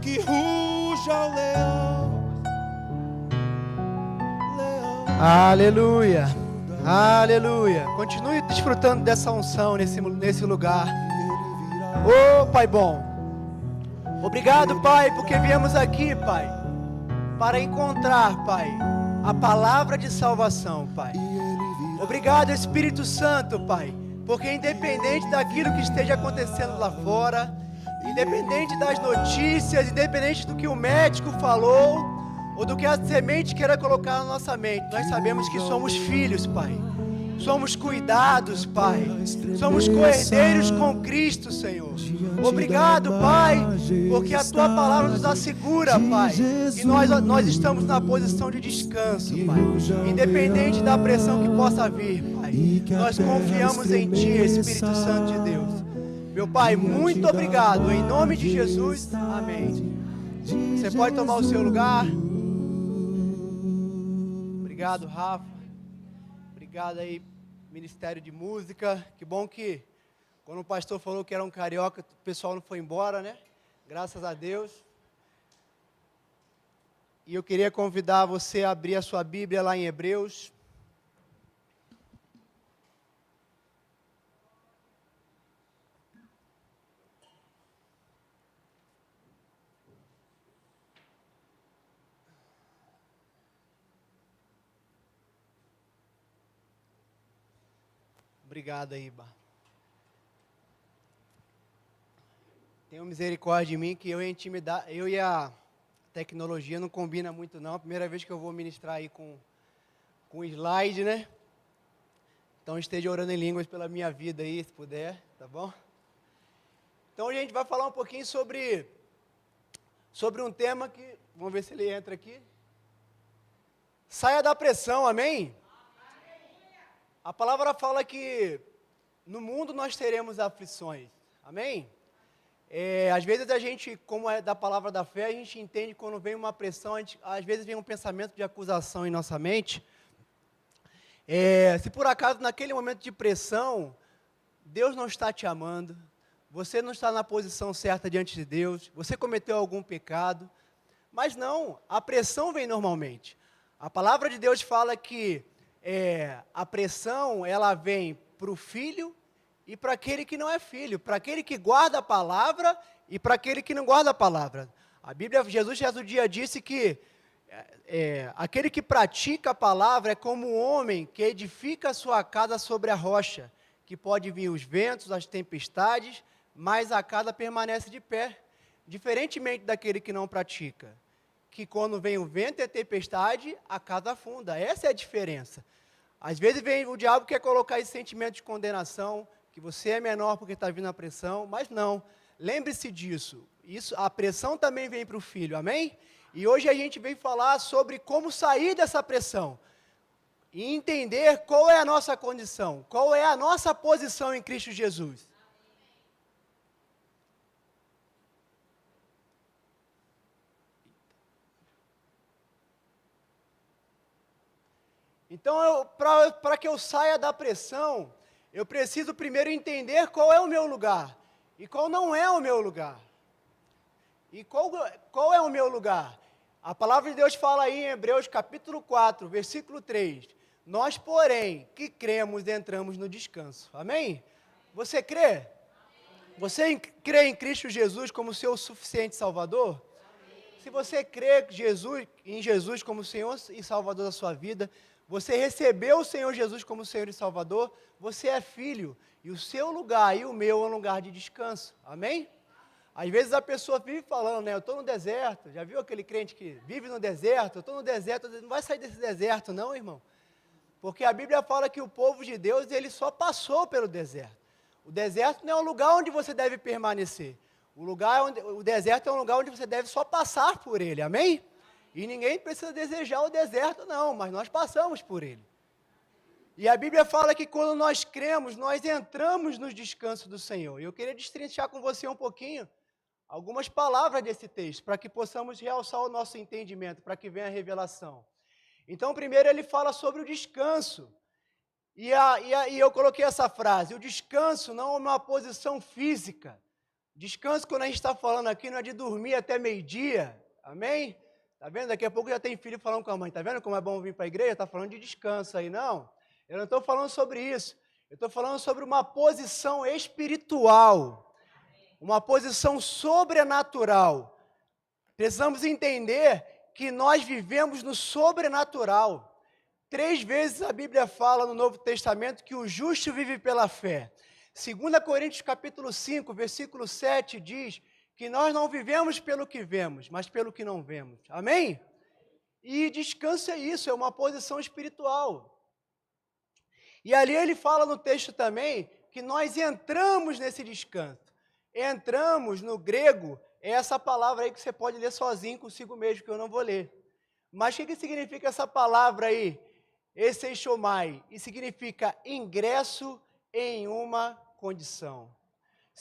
que ruja o leão. Aleluia, aleluia. Continue desfrutando dessa unção nesse lugar. Oh, Pai bom, obrigado, Pai, porque viemos aqui, Pai, para encontrar, Pai, a palavra de salvação, Pai. Obrigado, Espírito Santo, Pai, porque independente daquilo que esteja acontecendo lá fora, independente das notícias, independente do que o médico falou, ou do que a semente queira colocar na nossa mente, nós sabemos que somos filhos, Pai. Somos cuidados, Pai. Somos co-herdeiros com Cristo, Senhor. Obrigado, Pai, porque a Tua palavra nos assegura, Pai, e nós estamos na posição de descanso, Pai. Independente da pressão que possa vir, Pai, nós confiamos em Ti, Espírito Santo de Deus. Meu Pai, muito obrigado. Em nome de Jesus, amém. Você pode tomar o seu lugar. Obrigado, Rafa. Obrigado aí, Ministério de Música. Que bom que, quando o pastor falou que era um carioca, o pessoal não foi embora, né? Graças a Deus. E eu queria convidar você a abrir a sua Bíblia lá em Hebreus. Obrigado aí, Iba. Tenha misericórdia de mim, que eu e a tecnologia não combina muito não. Primeira vez que eu vou ministrar aí com slide, né? Então esteja orando em línguas pela minha vida aí, se puder, tá bom? Então a gente vai falar um pouquinho sobre um tema que, vamos ver se ele entra aqui. Saia da pressão, amém? A palavra fala que no mundo nós teremos aflições, amém? Às vezes a gente, como é da palavra da fé, a gente entende quando vem uma pressão, às vezes vem um pensamento de acusação em nossa mente. Se por acaso naquele momento de pressão, Deus não está te amando, você não está na posição certa diante de Deus, você cometeu algum pecado, mas não, a pressão vem normalmente. A palavra de Deus fala que a pressão, ela vem para o filho e para aquele que não é filho, para aquele que guarda a palavra e para aquele que não guarda a palavra. A Bíblia, Jesus certo dia disse que aquele que pratica a palavra é como um homem que edifica a sua casa sobre a rocha, que pode vir os ventos, as tempestades, mas a casa permanece de pé, diferentemente daquele que não pratica, que quando vem o vento e a tempestade, a casa afunda. Essa é a diferença. Às vezes o diabo quer colocar esse sentimento de condenação, que você é menor porque está vindo a pressão, mas não. Lembre-se disso. A pressão também vem para o filho, amém? E hoje a gente vem falar sobre como sair dessa pressão e entender qual é a nossa condição, qual é a nossa posição em Cristo Jesus. Então, para que eu saia da pressão, eu preciso primeiro entender qual é o meu lugar e qual não é o meu lugar. E qual é o meu lugar? A palavra de Deus fala aí em Hebreus capítulo 4, versículo 3. Nós, porém, que cremos, entramos no descanso. Amém? Você crê? Você crê em Cristo Jesus como seu suficiente Salvador? Se você crê em Jesus como Senhor e Salvador da sua vida, você recebeu o Senhor Jesus como Senhor e Salvador, você é filho, e o seu lugar e o meu é um lugar de descanso, amém? Às vezes a pessoa vive falando, né, eu estou no deserto, já viu aquele crente que vive no deserto? Eu estou no deserto, não vai sair desse deserto não, irmão, porque a Bíblia fala que o povo de Deus, ele só passou pelo deserto. O deserto não é um lugar onde você deve permanecer, o deserto é um lugar onde você deve só passar por ele, amém? E ninguém precisa desejar o deserto, não, mas nós passamos por ele. E a Bíblia fala que quando nós cremos, nós entramos no descanso do Senhor. E eu queria destrinchar com você um pouquinho algumas palavras desse texto, para que possamos realçar o nosso entendimento, para que venha a revelação. Então, primeiro ele fala sobre o descanso. E eu coloquei essa frase: o descanso não é uma posição física, Descanso, quando a gente está falando aqui, não é de dormir até meio-dia, amém? Tá vendo? Daqui a pouco já tem filho falando com a mãe, tá vendo como é bom vir para a igreja? Está falando de descanso aí, não. Eu não estou falando sobre isso. Eu estou falando sobre uma posição espiritual, uma posição sobrenatural. Precisamos entender que nós vivemos no sobrenatural. 3 vezes a Bíblia fala no Novo Testamento que o justo vive pela fé. 2 Coríntios capítulo 5, versículo 7 diz que nós não vivemos pelo que vemos, mas pelo que não vemos. Amém? E descanso é isso, é uma posição espiritual. E ali ele fala no texto também que nós entramos nesse descanso. Entramos, no grego, é essa palavra aí que você pode ler sozinho consigo mesmo, que eu não vou ler. Mas o que significa essa palavra aí? Esseixomai, e significa ingresso em uma condição.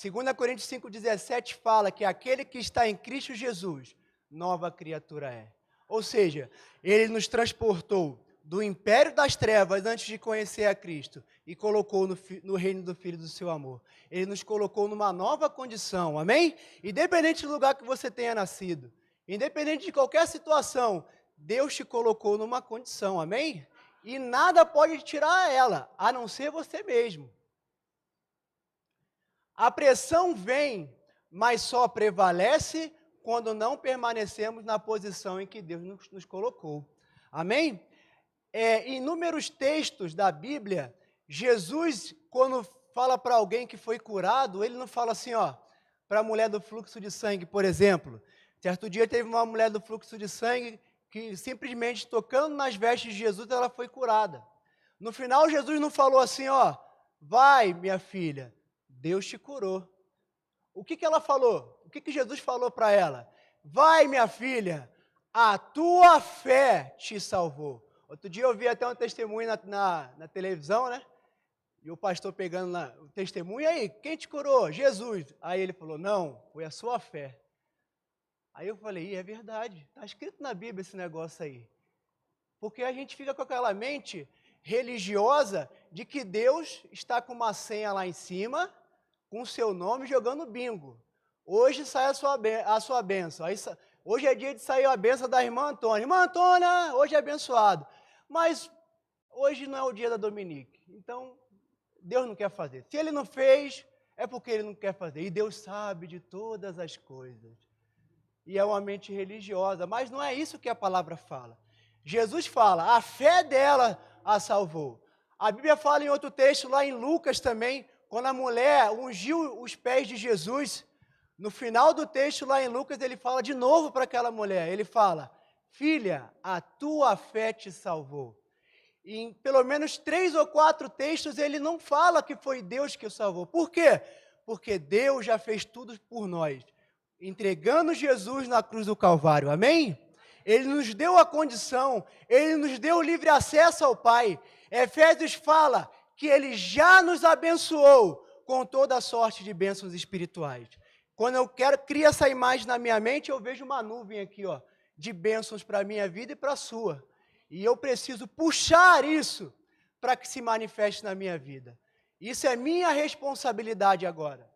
2 Coríntios 5,17 fala que aquele que está em Cristo Jesus, nova criatura é. Ou seja, ele nos transportou do império das trevas antes de conhecer a Cristo e colocou no reino do Filho do seu amor. Ele nos colocou numa nova condição, amém? Independente do lugar que você tenha nascido, independente de qualquer situação, Deus te colocou numa condição, amém? E nada pode tirar ela, a não ser você mesmo. A pressão vem, mas só prevalece quando não permanecemos na posição em que Deus nos colocou. Amém? Em inúmeros textos da Bíblia, Jesus, quando fala para alguém que foi curado, ele não fala assim, para a mulher do fluxo de sangue, por exemplo. Certo dia teve uma mulher do fluxo de sangue que simplesmente tocando nas vestes de Jesus, ela foi curada. No final, Jesus não falou assim, vai, minha filha, Deus te curou. O que ela falou? O que Jesus falou para ela? Vai, minha filha, a tua fé te salvou. Outro dia eu vi até um testemunho na televisão, né? E o pastor pegando o testemunho, e aí, quem te curou? Jesus. Aí ele falou, não, foi a sua fé. Aí eu falei, é verdade, está escrito na Bíblia esse negócio aí. Porque a gente fica com aquela mente religiosa de que Deus está com uma senha lá em cima, com o seu nome, jogando bingo. Hoje sai a sua bênção. Hoje é dia de sair a bênção da irmã Antônia. Irmã Antônia, hoje é abençoado. Mas hoje não é o dia da Dominique. Então, Deus não quer fazer. Se Ele não fez, é porque Ele não quer fazer. E Deus sabe de todas as coisas. E é uma mente religiosa. Mas não é isso que a palavra fala. Jesus fala, a fé dela a salvou. A Bíblia fala em outro texto, lá em Lucas também, quando a mulher ungiu os pés de Jesus, no final do texto lá em Lucas, ele fala de novo para aquela mulher, ele fala, filha, a tua fé te salvou. E em pelo menos 3 ou 4 textos ele não fala que foi Deus que o salvou. Por quê? Porque Deus já fez tudo por nós, entregando Jesus na cruz do Calvário, amém? Ele nos deu a condição, Ele nos deu o livre acesso ao Pai. Efésios fala que Ele já nos abençoou com toda a sorte de bênçãos espirituais. Quando eu crio essa imagem na minha mente, eu vejo uma nuvem aqui, de bênçãos para a minha vida e para a sua. E eu preciso puxar isso para que se manifeste na minha vida. Isso é minha responsabilidade agora.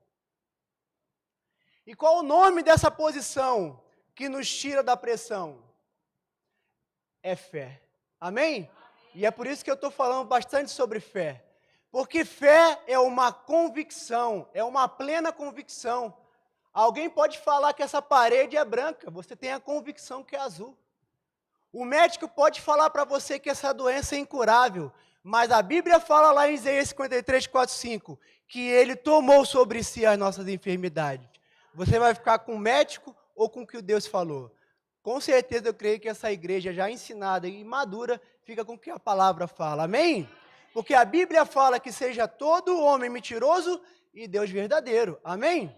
E qual o nome dessa posição que nos tira da pressão? É fé. Amém? E é por isso que eu estou falando bastante sobre fé. Porque fé é uma convicção, é uma plena convicção. Alguém pode falar que essa parede é branca, você tem a convicção que é azul. O médico pode falar para você que essa doença é incurável, mas a Bíblia fala lá em Isaías 53, 4, 5, que Ele tomou sobre si as nossas enfermidades. Você vai ficar com o médico ou com o que Deus falou? Com certeza eu creio que essa igreja já ensinada e madura fica com o que a palavra fala, amém? Porque a Bíblia fala que seja todo homem mentiroso e Deus verdadeiro, amém?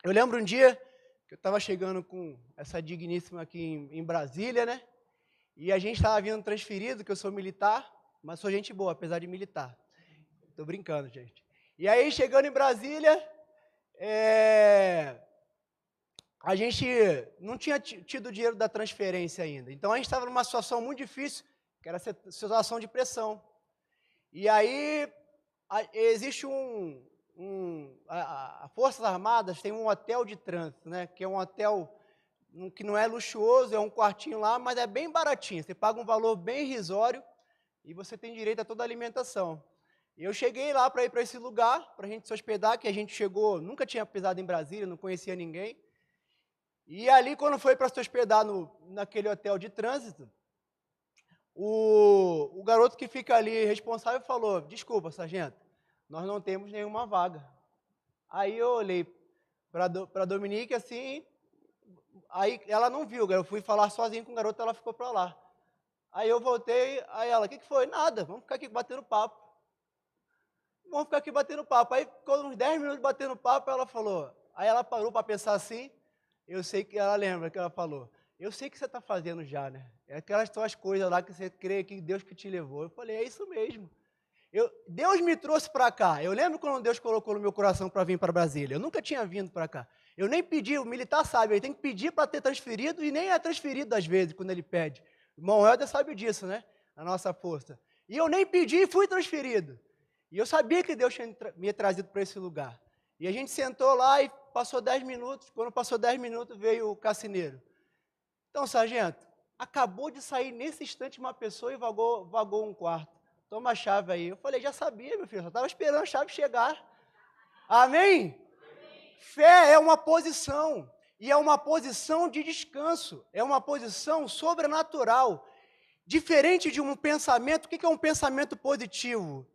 Eu lembro um dia que eu estava chegando com essa digníssima aqui em Brasília, né? E a gente estava vindo transferido, que eu sou militar, mas sou gente boa, apesar de militar. Estou brincando, gente. E aí, chegando em Brasília, a gente não tinha tido o dinheiro da transferência ainda. Então, a gente estava numa situação muito difícil, que era a situação de pressão. E aí, existe As Forças Armadas tem um hotel de trânsito, né? Que é um hotel que não é luxuoso, é um quartinho lá, mas é bem baratinho. Você paga um valor bem irrisório e você tem direito a toda a alimentação. E eu cheguei lá para ir para esse lugar, para a gente se hospedar, que a gente chegou, nunca tinha pisado em Brasília, não conhecia ninguém. E ali, quando foi para se hospedar naquele hotel de trânsito, o garoto que fica ali responsável falou: desculpa, sargento, nós não temos nenhuma vaga. Aí eu olhei para a Dominique assim, aí ela não viu, eu fui falar sozinho com o garoto, ela ficou para lá. Aí eu voltei, aí ela: o que foi? Nada, vamos ficar aqui batendo papo. Vamos ficar aqui batendo papo. Aí, com uns 10 minutos batendo papo, ela falou. Aí ela parou para pensar assim, eu sei que ela lembra que ela falou: eu sei que você está fazendo já, né? É aquelas tuas coisas lá que você crê que Deus que te levou. Eu falei: é isso mesmo. Deus me trouxe para cá. Eu lembro quando Deus colocou no meu coração para vir para Brasília. Eu nunca tinha vindo para cá. Eu nem pedi, o militar sabe, ele tem que pedir para ter transferido e nem é transferido às vezes quando ele pede. O irmão Helder sabe disso, né? A nossa força. E eu nem pedi e fui transferido. E eu sabia que Deus tinha me trazido para esse lugar. E a gente sentou lá e passou 10 minutos. Quando passou 10 minutos, veio o cassineiro. Então, sargento, acabou de sair nesse instante uma pessoa e vagou um quarto. Toma a chave aí. Eu falei: já sabia, meu filho, só estava esperando a chave chegar. Amém? Amém? Fé é uma posição. E é uma posição de descanso. É uma posição sobrenatural. Diferente de um pensamento. O que é um pensamento positivo?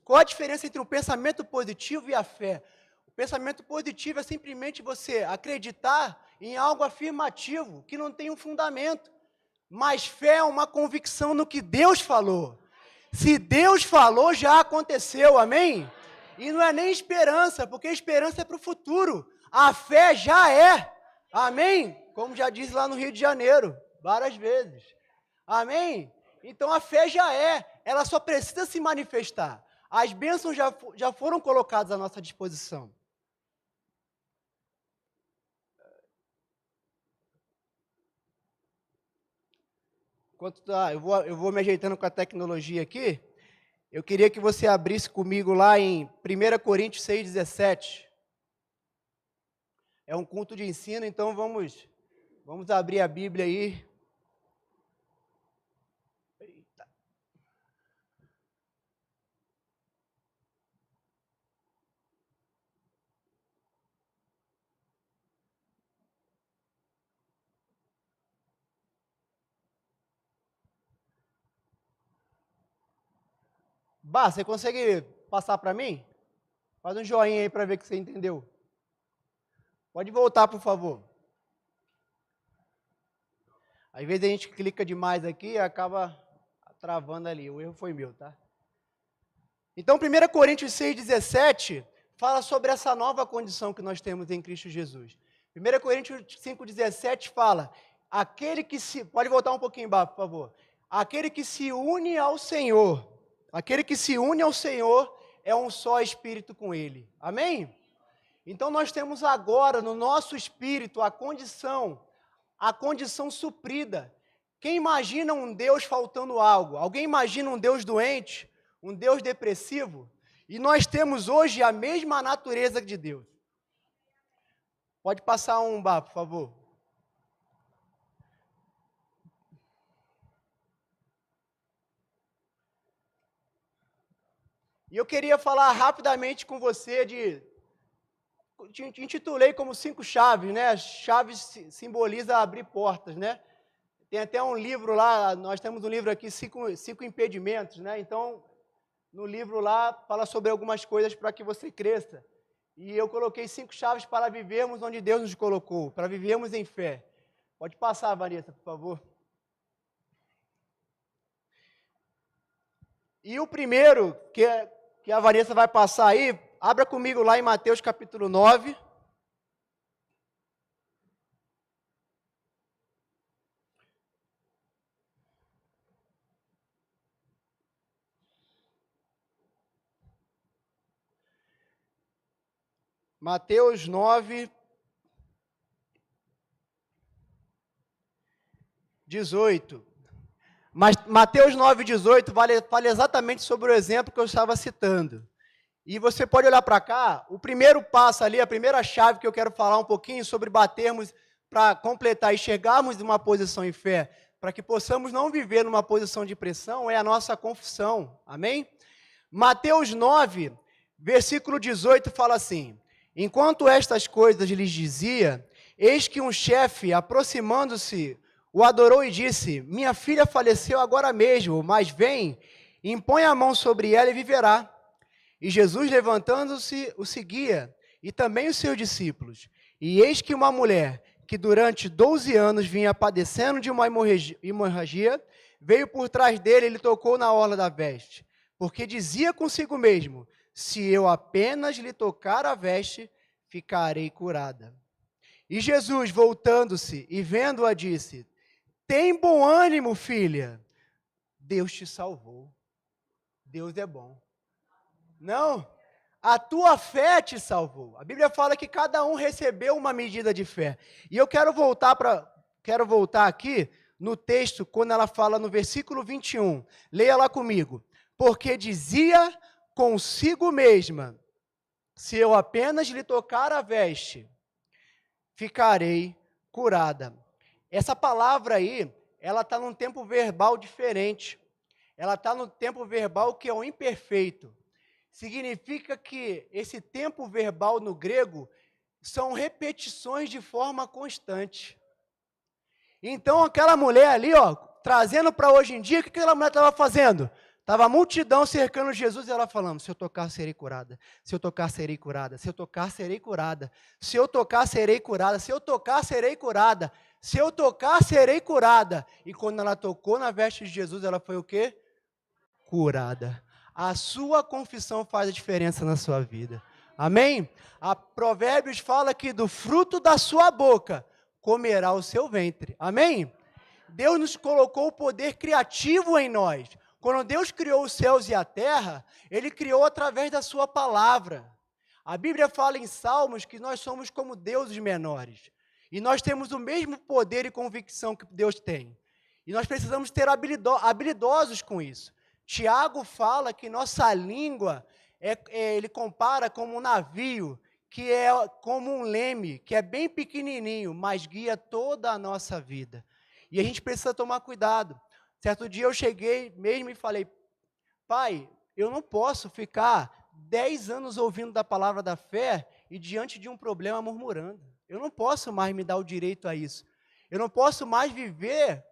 Qual a diferença entre um pensamento positivo e a fé? O pensamento positivo é simplesmente você acreditar em algo afirmativo, que não tem um fundamento. Mas fé é uma convicção no que Deus falou. Se Deus falou, já aconteceu, amém? E não é nem esperança, porque esperança é para o futuro. A fé já é, amém? Como já diz lá no Rio de Janeiro, várias vezes. Amém? Então a fé já é, ela só precisa se manifestar. As bênçãos já foram colocadas à nossa disposição. Enquanto eu vou me ajeitando com a tecnologia aqui, eu queria que você abrisse comigo lá em 1 Coríntios 6,17. É um culto de ensino, então vamos abrir a Bíblia aí. Bah, você consegue passar para mim? Faz um joinha aí para ver que você entendeu. Pode voltar, por favor. Às vezes a gente clica demais aqui e acaba travando ali. O erro foi meu, tá? Então, 1 Coríntios 6,17 fala sobre essa nova condição que nós temos em Cristo Jesus. 1 Coríntios 5,17 fala: aquele que se... Pode voltar um pouquinho embaixo, por favor. Aquele que se une ao Senhor. Aquele que se une ao Senhor é um só espírito com Ele. Amém? Então nós temos agora no nosso espírito a condição suprida. Quem imagina um Deus faltando algo? Alguém imagina um Deus doente? Um Deus depressivo? E nós temos hoje a mesma natureza de Deus. Pode passar um bar, por favor. E eu queria falar rapidamente com você intitulei como 5 chaves, né? As chaves simbolizam abrir portas, né? Tem até um livro lá, nós temos um livro aqui, 5 impedimentos, né? Então, no livro lá, fala sobre algumas coisas para que você cresça. E eu coloquei 5 chaves para vivermos onde Deus nos colocou, para vivermos em fé. Pode passar, Vanessa, por favor. E o primeiro, que a Vanessa vai passar aí, abra comigo lá em Mateus capítulo 9. Mateus 9, 18. Mas Mateus 9, 18 fala exatamente sobre o exemplo que eu estava citando. E você pode olhar para cá, o primeiro passo ali, a primeira chave que eu quero falar um pouquinho sobre batermos para completar e chegarmos em uma posição em fé, para que possamos não viver numa posição de pressão, é a nossa confissão. Amém? Mateus 9, versículo 18 fala assim: enquanto estas coisas lhes dizia, eis que um chefe, aproximando-se, o adorou e disse: minha filha faleceu agora mesmo, mas vem, impõe a mão sobre ela e viverá. E Jesus, levantando-se, o seguia, e também os seus discípulos. E eis que uma mulher, que durante 12 anos vinha padecendo de uma hemorragia, veio por trás dele e lhe tocou na orla da veste, porque dizia consigo mesmo: se eu apenas lhe tocar a veste, ficarei curada. E Jesus, voltando-se e vendo-a, disse: tem bom ânimo, filha, Deus te salvou. Deus é bom. Não, a tua fé te salvou. A Bíblia fala que cada um recebeu uma medida de fé. E eu quero voltar aqui no texto, quando ela fala no versículo 21. Leia lá comigo. Porque dizia consigo mesma: se eu apenas lhe tocar a veste, ficarei curada. Essa palavra aí, ela está num tempo verbal diferente. Ela está no tempo verbal que é o imperfeito. Significa que esse tempo verbal no grego são repetições de forma constante. Então, aquela mulher ali, ó, trazendo para hoje em dia, o que aquela mulher estava fazendo? Estava a multidão cercando Jesus e ela falando: se eu tocar, serei curada. Se eu tocar, serei curada. Se eu tocar, serei curada. Se eu tocar, serei curada. Se eu tocar, serei curada. Se eu tocar, serei curada. E quando ela tocou na veste de Jesus, ela foi o quê? Curada. A sua confissão faz a diferença na sua vida. Amém? A Provérbios fala que do fruto da sua boca comerá o seu ventre. Amém? Deus nos colocou o poder criativo em nós. Quando Deus criou os céus e a terra, Ele criou através da sua palavra. A Bíblia fala em Salmos que nós somos como deuses menores. E nós temos o mesmo poder e convicção que Deus tem. E nós precisamos ser habilidosos com isso. Tiago fala que nossa língua, ele compara como um navio, que é como um leme, que é bem pequenininho, mas guia toda a nossa vida. E a gente precisa tomar cuidado. Certo dia eu cheguei mesmo e falei: pai, eu não posso ficar 10 anos ouvindo da palavra da fé e diante de um problema murmurando. Eu não posso mais me dar o direito a isso. Eu não posso mais viver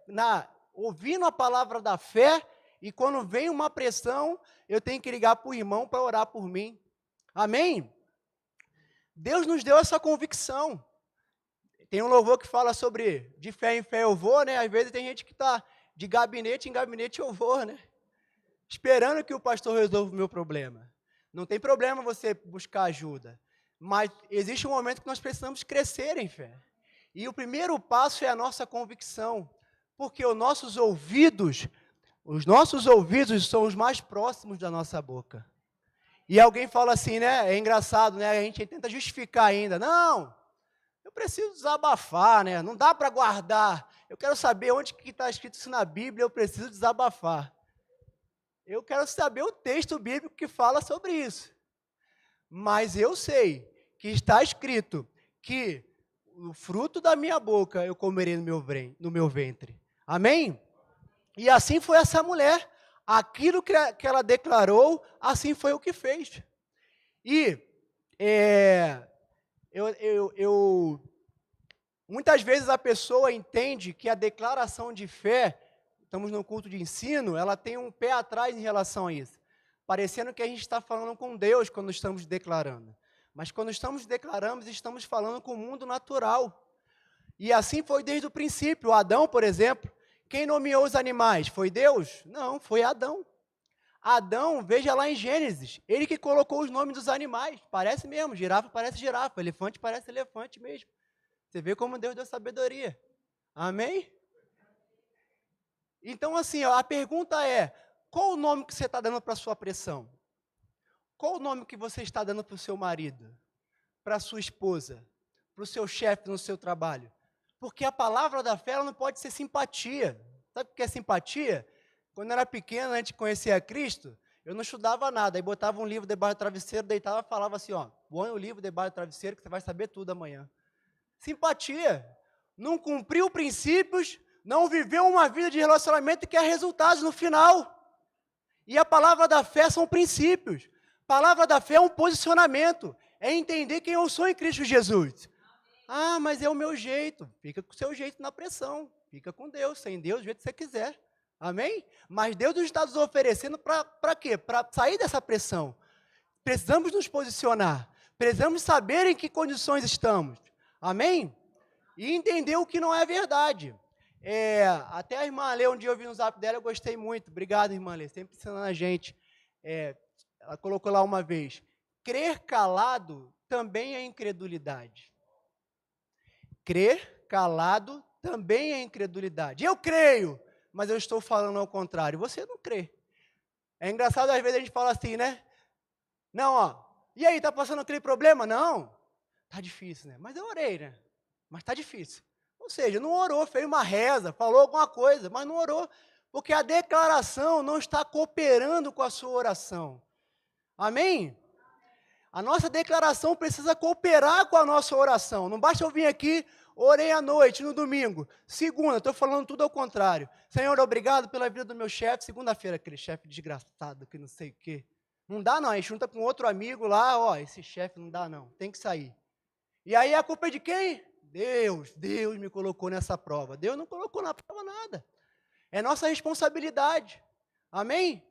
ouvindo a palavra da fé. E quando vem uma pressão, eu tenho que ligar para o irmão para orar por mim. Amém? Deus nos deu essa convicção. Tem um louvor que fala sobre de fé em fé eu vou, né? Às vezes tem gente que está de gabinete em gabinete eu vou, né? Esperando que o pastor resolva o meu problema. Não tem problema você buscar ajuda. Mas existe um momento que nós precisamos crescer em fé. E o primeiro passo é a nossa convicção. Porque os nossos ouvidos são os mais próximos da nossa boca. E alguém fala assim, né? É engraçado, né? A gente tenta justificar ainda. Não, eu preciso desabafar, né? Não dá para guardar. Eu quero saber onde que está escrito isso na Bíblia, eu preciso desabafar. Eu quero saber o texto bíblico que fala sobre isso. Mas eu sei que está escrito que o fruto da minha boca eu comerei no meu ventre. Amém? E assim foi essa mulher. Aquilo que ela declarou, assim foi o que fez. E muitas vezes a pessoa entende que a declaração de fé, estamos no culto de ensino, ela tem um pé atrás em relação a isso. Parecendo que a gente está falando com Deus quando estamos declarando. Mas quando estamos declarando, estamos falando com o mundo natural. E assim foi desde o princípio. Adão, por exemplo, quem nomeou os animais? Foi Deus? Não, foi Adão. Adão, veja lá em Gênesis, ele que colocou os nomes dos animais. Parece mesmo, girafa parece girafa, elefante parece elefante mesmo. Você vê como Deus deu sabedoria. Amém? Então, assim, ó, a pergunta é, qual o nome que você está dando para a sua pressão? Qual o nome que você está dando para o seu marido? Para a sua esposa? Para o seu chefe no seu trabalho? Porque a palavra da fé ela não pode ser simpatia. Sabe o que é simpatia? Quando eu era pequeno, antes de conhecer a Cristo, Eu não estudava nada, aí botava um livro debaixo do travesseiro, deitava e falava assim, ó, põe o livro debaixo do travesseiro que você vai saber tudo amanhã. Simpatia. Não cumpriu princípios, não viveu uma vida de relacionamento que quer resultados no final. E a palavra da fé são princípios. Palavra da fé é um posicionamento, é entender quem eu sou em Cristo Jesus. Ah, mas é o meu jeito. Fica com o seu jeito na pressão. Fica com Deus, sem Deus, do jeito que você quiser. Amém? Mas Deus nos está nos oferecendo para quê? Para sair dessa pressão. Precisamos nos posicionar. Precisamos saber em que condições estamos. Amém? E entender o que não é verdade. Até a irmã Lê, um dia eu vi no zap dela, eu gostei muito. Obrigado, irmã Lê, sempre ensinando a gente. Ela colocou lá uma vez, crer calado também é incredulidade. Crer calado também é incredulidade. Eu creio, mas eu estou falando ao contrário. Você não crê. É engraçado, às vezes a gente fala assim, né? Não, ó, e aí, tá passando aquele problema? Não, tá difícil, né? Mas eu orei, né? Mas tá difícil. Ou seja, não orou, fez uma reza, falou alguma coisa, mas não orou, porque a declaração não está cooperando com a sua oração. Amém? A nossa declaração precisa cooperar com a nossa oração. Não basta eu vir aqui, orei à noite, no domingo. Segunda, estou falando tudo ao contrário. Senhor, obrigado pela vida do meu chefe. Segunda-feira, aquele chefe desgraçado, que não sei o quê. Não dá não, a gente junta com outro amigo lá, ó, esse chefe não dá não, tem que sair. E aí a culpa é de quem? Deus me colocou nessa prova. Deus não colocou na prova nada. É nossa responsabilidade. Amém?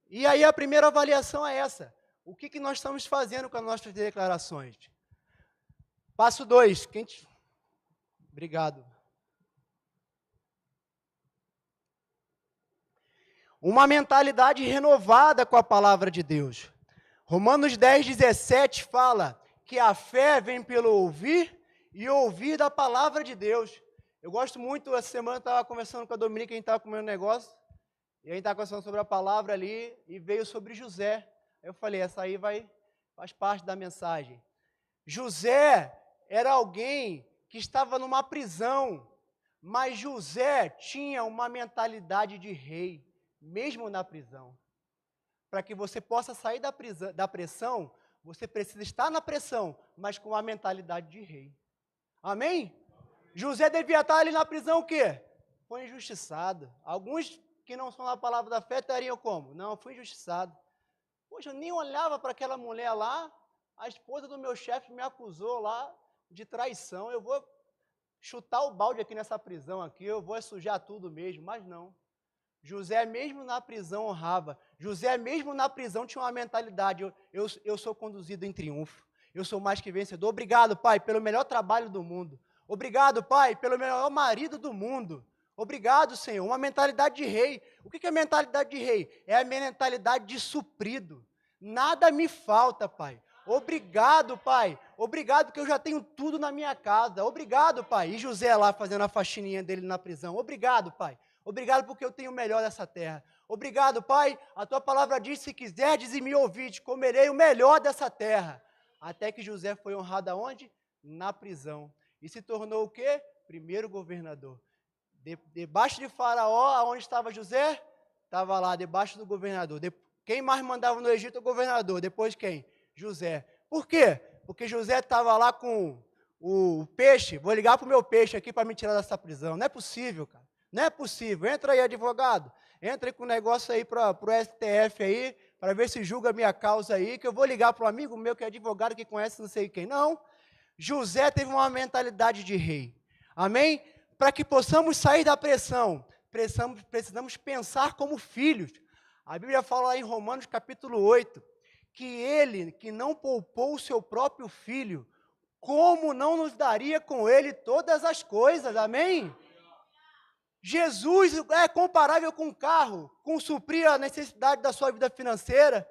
E aí a primeira avaliação é essa. O que nós estamos fazendo com as nossas declarações? Passo 2. Obrigado. Uma mentalidade renovada com a palavra de Deus. Romanos 10:17 fala que a fé vem pelo ouvir e ouvir da palavra de Deus. Eu gosto muito, essa semana eu estava conversando com a Dominica, a gente estava comendo um negócio, e a gente estava conversando sobre a palavra ali, e veio sobre José. Aí eu falei, essa aí faz parte da mensagem. José era alguém que estava numa prisão, mas José tinha uma mentalidade de rei, mesmo na prisão. Para que você possa sair da pressão, você precisa estar na pressão, mas com a mentalidade de rei. Amém? José devia estar ali na prisão o quê? Foi injustiçado. Alguns que não são na palavra da fé estariam como? Não, fui injustiçado. Poxa, eu nem olhava para aquela mulher lá, a esposa do meu chefe me acusou lá de traição, eu vou chutar o balde aqui nessa prisão aqui, eu vou sujar tudo mesmo, mas não. José mesmo na prisão honrava, José mesmo na prisão tinha uma mentalidade, eu sou conduzido em triunfo, eu sou mais que vencedor. Obrigado, Pai, pelo melhor trabalho do mundo. Obrigado, Pai, pelo melhor marido do mundo. Obrigado, Senhor. Uma mentalidade de rei. O que é mentalidade de rei? É a mentalidade de suprido. Nada me falta, Pai. Obrigado, Pai. Obrigado que eu já tenho tudo na minha casa. Obrigado, Pai. E José lá fazendo a faxininha dele na prisão. Obrigado, Pai. Obrigado porque eu tenho o melhor dessa terra. Obrigado, Pai. A tua palavra diz, se quiserdes e me ouvides, comerei o melhor dessa terra. Até que José foi honrado aonde? Na prisão. E se tornou o quê? Primeiro governador. Debaixo de Faraó, onde estava José? Estava lá, debaixo do governador. Quem mais mandava no Egito? O governador. Depois quem? José. Por quê? Porque José estava lá com o peixe. Vou ligar para o meu peixe aqui para me tirar dessa prisão. Não é possível, cara. Não é possível. Entra aí, advogado. Entra aí com o negócio aí para o STF aí, para ver se julga a minha causa aí, que eu vou ligar para um amigo meu que é advogado, que conhece não sei quem. Não. José teve uma mentalidade de rei. Amém? Para que possamos sair da pressão, precisamos pensar como filhos. A Bíblia fala lá em Romanos capítulo 8, que ele, que não poupou o seu próprio filho, como não nos daria com ele todas as coisas, amém? Jesus é comparável com um carro, com suprir a necessidade da sua vida financeira.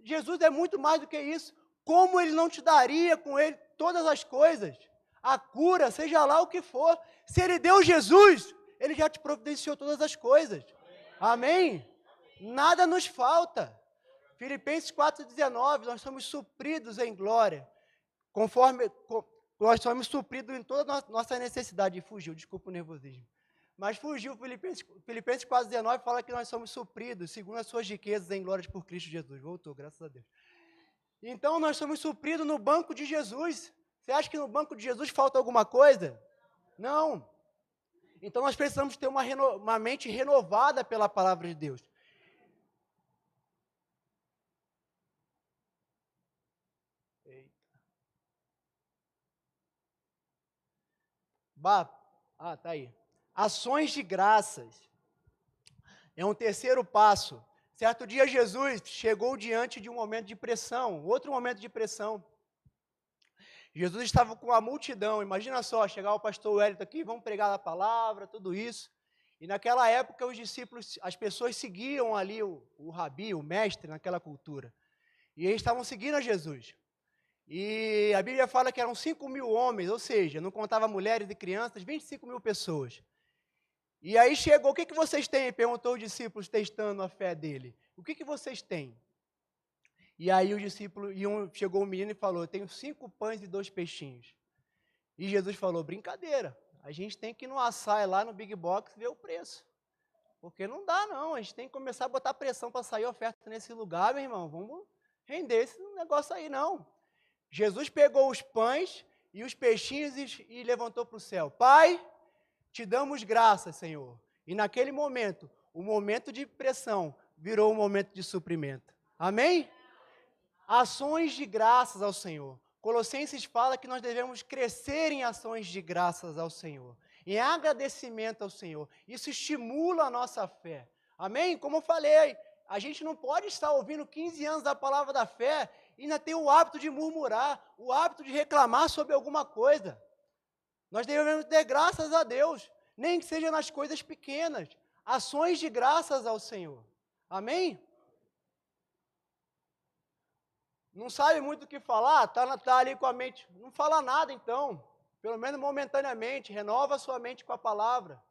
Jesus é muito mais do que isso. Como ele não te daria com ele todas as coisas? A cura, seja lá o que for. Se ele deu Jesus, ele já te providenciou todas as coisas. Amém? Nada nos falta. Filipenses 4,19, nós somos supridos em glória. Nós somos supridos em toda a nossa necessidade. Fugiu, desculpa o nervosismo. Mas fugiu. Filipenses 4,19 fala que nós somos supridos, segundo as suas riquezas em glórias por Cristo Jesus. Voltou, graças a Deus. Então, nós somos supridos no banco de Jesus. Você acha que no banco de Jesus falta alguma coisa? Não. Então, nós precisamos ter uma mente renovada pela palavra de Deus. Tá aí. Ações de graças. É um terceiro passo. Certo dia, Jesus chegou diante de um momento de pressão, outro momento de pressão. Jesus estava com a multidão, imagina só, chegar o pastor Wellington aqui, vamos pregar a palavra, tudo isso. E naquela época, os discípulos, as pessoas seguiam ali o rabi, o mestre, naquela cultura. E eles estavam seguindo a Jesus. E a Bíblia fala que eram 5.000 homens, ou seja, não contava mulheres e crianças, 25.000 pessoas. E aí chegou, o que vocês têm? Perguntou os discípulos, testando a fé dele. O que vocês têm? E aí o discípulo, chegou um menino e falou, eu tenho 5 pães e 2 peixinhos. E Jesus falou, brincadeira, a gente tem que ir no açaí lá no Big Box ver o preço. Porque não dá não, a gente tem que começar a botar pressão para sair oferta nesse lugar, meu irmão, vamos render esse negócio aí não. Jesus pegou os pães e os peixinhos e levantou para o céu. Pai, te damos graças, Senhor. E naquele momento, o momento de pressão virou um momento de suprimento. Amém? Ações de graças ao Senhor. Colossenses fala que nós devemos crescer em ações de graças ao Senhor, em agradecimento ao Senhor. Isso estimula a nossa fé. Amém? Como eu falei, a gente não pode estar ouvindo 15 anos da palavra da fé e ainda ter o hábito de murmurar, o hábito de reclamar sobre alguma coisa. Nós devemos ter graças a Deus, nem que seja nas coisas pequenas, ações de graças ao Senhor. Amém? Não sabe muito o que falar? Tá ali com a mente. Não fala nada então, pelo menos momentaneamente, renova a sua mente com a palavra.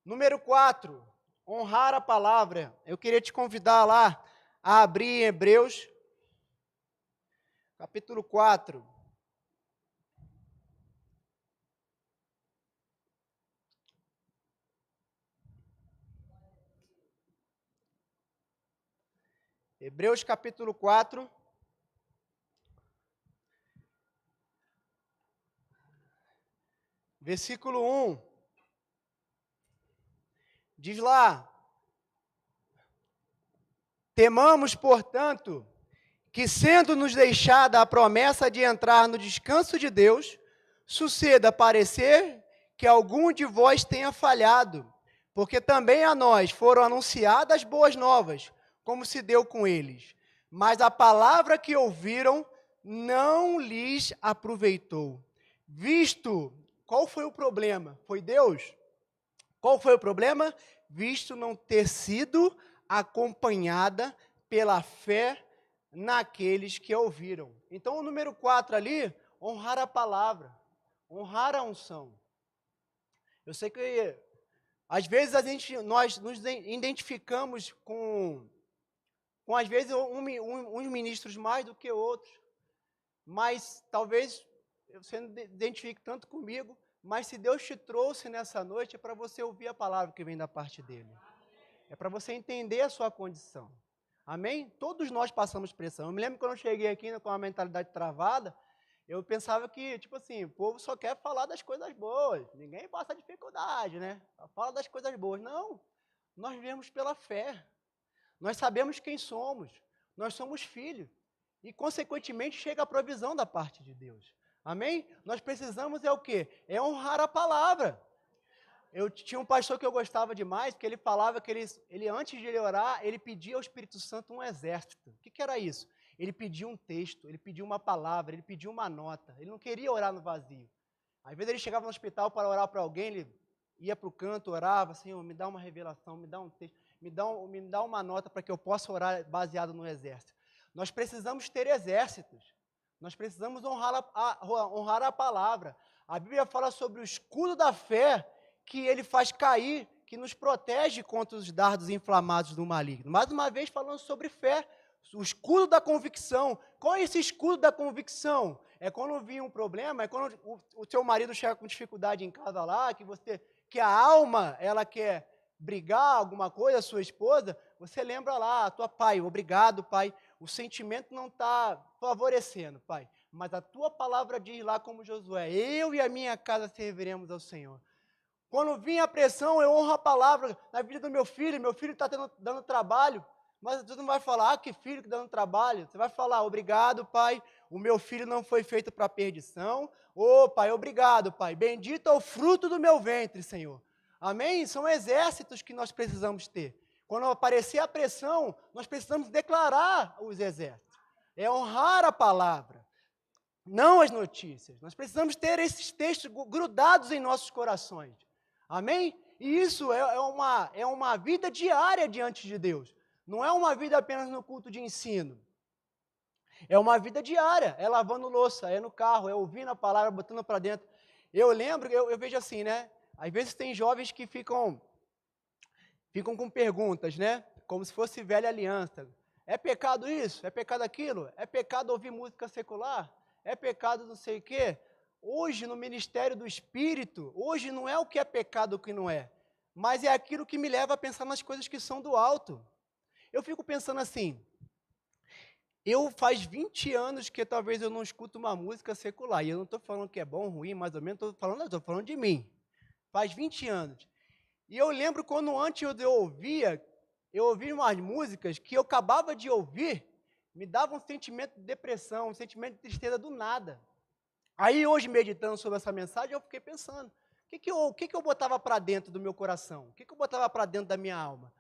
Número 4, honrar a palavra. Eu queria te convidar lá a abrir em Hebreus, capítulo 4. Hebreus, capítulo 4. Versículo 1. Diz lá: temamos, portanto, que sendo-nos deixada a promessa de entrar no descanso de Deus, suceda parecer que algum de vós tenha falhado, porque também a nós foram anunciadas boas novas, como se deu com eles. Mas a palavra que ouviram não lhes aproveitou. Visto, qual foi o problema? Foi Deus? Qual foi o problema? Visto não ter sido acompanhada pela fé naqueles que ouviram. Então, o número 4 ali, honrar a palavra, honrar a unção. Eu sei que, às vezes, nós nos identificamos com às vezes, uns ministros mais do que outros, mas talvez você não identifique tanto comigo, mas se Deus te trouxe nessa noite, é para você ouvir a palavra que vem da parte dele. É para você entender a sua condição. Amém? Todos nós passamos pressão. Eu me lembro quando eu cheguei aqui com a mentalidade travada, eu pensava que, tipo assim, o povo só quer falar das coisas boas. Ninguém passa dificuldade, né? Só fala das coisas boas. Não, nós vivemos pela fé. Nós sabemos quem somos. Nós somos filhos. E, consequentemente, chega a provisão da parte de Deus. Amém? Nós precisamos o quê? É honrar a palavra. Eu tinha um pastor que eu gostava demais, porque ele falava que ele antes de ele orar, ele pedia ao Espírito Santo um exército. O que era isso? Ele pedia um texto, ele pedia uma palavra, ele pedia uma nota. Ele não queria orar no vazio. Às vezes ele chegava no hospital para orar para alguém, ele ia para o canto, orava, Senhor, me dá uma revelação, me dá um texto, me dá uma nota para que eu possa orar baseado no exército. Nós precisamos ter exércitos. Nós precisamos honrar a palavra. A Bíblia fala sobre o escudo da fé, que ele faz cair, que nos protege contra os dardos inflamados do maligno. Mais uma vez falando sobre fé, O escudo da convicção. Qual é esse escudo da convicção? É quando vir um problema, é quando o seu marido chega com dificuldade em casa lá, que a alma, ela quer brigar alguma coisa, a sua esposa, você lembra lá, pai, obrigado, pai, o sentimento não está favorecendo, pai, mas a tua palavra diz lá como Josué, eu e a minha casa serviremos ao Senhor. Quando vir a pressão, eu honro a palavra na vida do meu filho está dando trabalho, mas você não vai falar, que filho que dando trabalho, você vai falar, obrigado, pai, o meu filho não foi feito para perdição, pai, obrigado, pai, bendito é o fruto do meu ventre, Senhor. Amém? São exércitos que nós precisamos ter. Quando aparecer a pressão, nós precisamos declarar os exércitos. É honrar a palavra, não as notícias. Nós precisamos ter esses textos grudados em nossos corações. Amém? E isso é uma vida diária diante de Deus. Não é uma vida apenas no culto de ensino. É uma vida diária. É lavando louça, é no carro, é ouvindo a palavra, botando para dentro. Eu lembro, eu vejo assim, né? Às vezes tem jovens que ficam com perguntas, né? Como se fosse velha aliança. É pecado isso? É pecado aquilo? É pecado ouvir música secular? É pecado não sei o quê? Hoje, no ministério do Espírito, hoje não é o que é pecado o que não é, mas é aquilo que me leva a pensar nas coisas que são do alto. Eu fico pensando assim, faz 20 anos que talvez eu não escuto uma música secular, e eu não estou falando que é bom, ruim, mais ou menos, estou falando de mim. Faz 20 anos. E eu lembro quando antes eu ouvia umas músicas que eu acabava de ouvir, me dava um sentimento de depressão, um sentimento de tristeza do nada. Aí hoje, meditando sobre essa mensagem, eu fiquei pensando, o que eu botava para dentro do meu coração? O que eu botava para dentro da minha alma?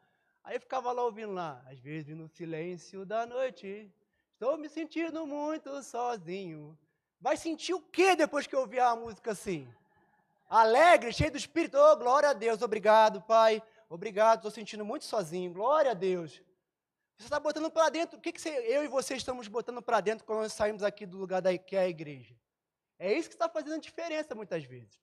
Aí eu ficava lá ouvindo lá, às vezes no silêncio da noite, estou me sentindo muito sozinho. Vai sentir o que depois que eu ouvir a música assim? Alegre, cheio do Espírito, oh, glória a Deus, obrigado, Pai, obrigado, estou sentindo muito sozinho, glória a Deus. Você está botando para dentro, o que eu e você estamos botando para dentro quando nós saímos aqui do lugar que é a igreja? É isso que está fazendo diferença muitas vezes.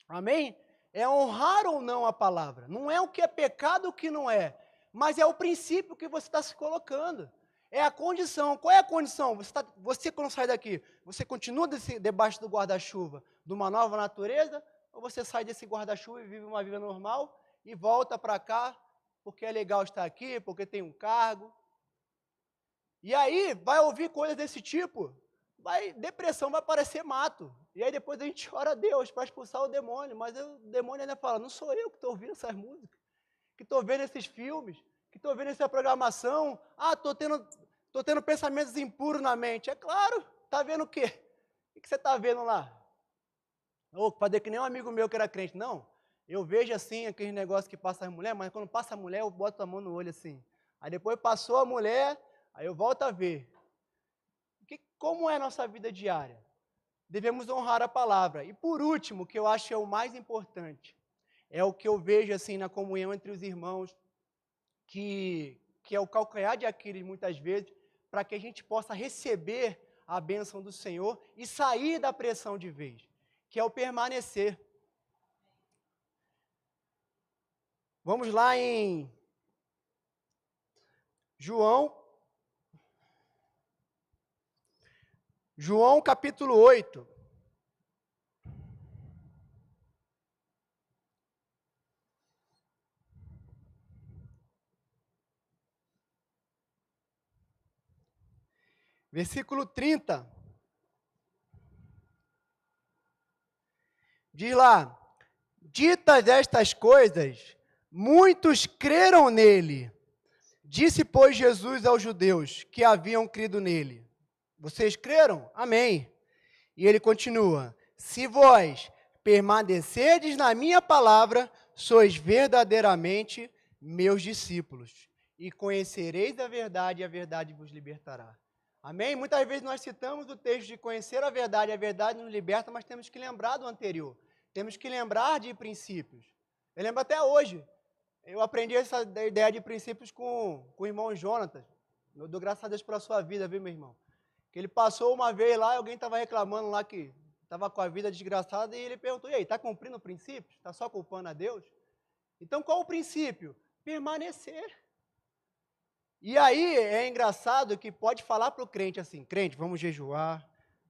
Amém? É honrar ou não a palavra. Não é o que é pecado ou o que não é, mas é o princípio que você está se colocando. É a condição. Qual é a condição? Você quando sai daqui, você continua debaixo do guarda-chuva de uma nova natureza, ou você sai desse guarda-chuva e vive uma vida normal e volta para cá porque é legal estar aqui, porque tem um cargo. E aí vai ouvir coisas desse tipo, depressão vai parecer mato. E aí depois a gente ora a Deus para expulsar o demônio, mas o demônio ainda fala, não sou eu que estou ouvindo essas músicas, que estou vendo esses filmes, que estou vendo essa programação, estou tendo pensamentos impuros na mente. É claro, está vendo o quê? O que você está vendo lá? Fazer que nem um amigo meu que era crente. Não, eu vejo assim, aqueles negócios que passa a mulher, mas quando passa a mulher, eu boto a mão no olho assim. Aí depois passou a mulher, aí eu volto a ver. Como é a nossa vida diária? Devemos honrar a palavra. E por último, que eu acho que é o mais importante, é o que eu vejo assim na comunhão entre os irmãos, que é o calcanhar de Aquiles muitas vezes, para que a gente possa receber a bênção do Senhor e sair da pressão de vez, que é o permanecer. Vamos lá em João capítulo 8. Versículo 30. Diz lá, ditas estas coisas, muitos creram nele. Disse, pois, Jesus aos judeus que haviam crido nele. Vocês creram? Amém. E ele continua, se vós permanecerdes na minha palavra, sois verdadeiramente meus discípulos. E conhecereis a verdade, e a verdade vos libertará. Amém? Muitas vezes nós citamos o texto de conhecer a verdade nos liberta, mas temos que lembrar do anterior. Temos que lembrar de princípios. Eu lembro até hoje, eu aprendi essa ideia de princípios com o irmão Jonatas. Eu dou graças a Deus pela sua vida, viu, meu irmão? Que ele passou uma vez lá, alguém estava reclamando lá que estava com a vida desgraçada, e ele perguntou, e aí, está cumprindo o princípio? Está só culpando a Deus? Então, qual o princípio? Permanecer. E aí é engraçado que pode falar para o crente assim, crente, vamos jejuar,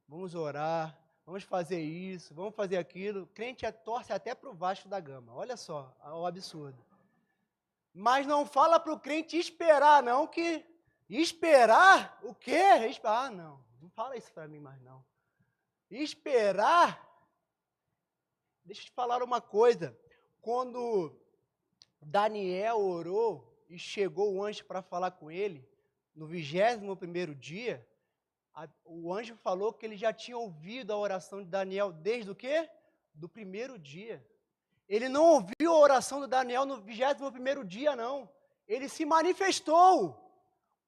vamos orar, vamos fazer isso, vamos fazer aquilo. Crente torce até para o Vasco da Gama, olha só o absurdo. Mas não fala para o crente esperar, não, que esperar o quê? Não fala isso para mim mais não. Esperar, deixa eu te falar uma coisa, quando Daniel orou e chegou o anjo para falar com ele, no 21º dia, o anjo falou que ele já tinha ouvido a oração de Daniel desde o quê? Do primeiro dia. Ele não ouviu a oração de Daniel no 21º dia, não. Ele se manifestou.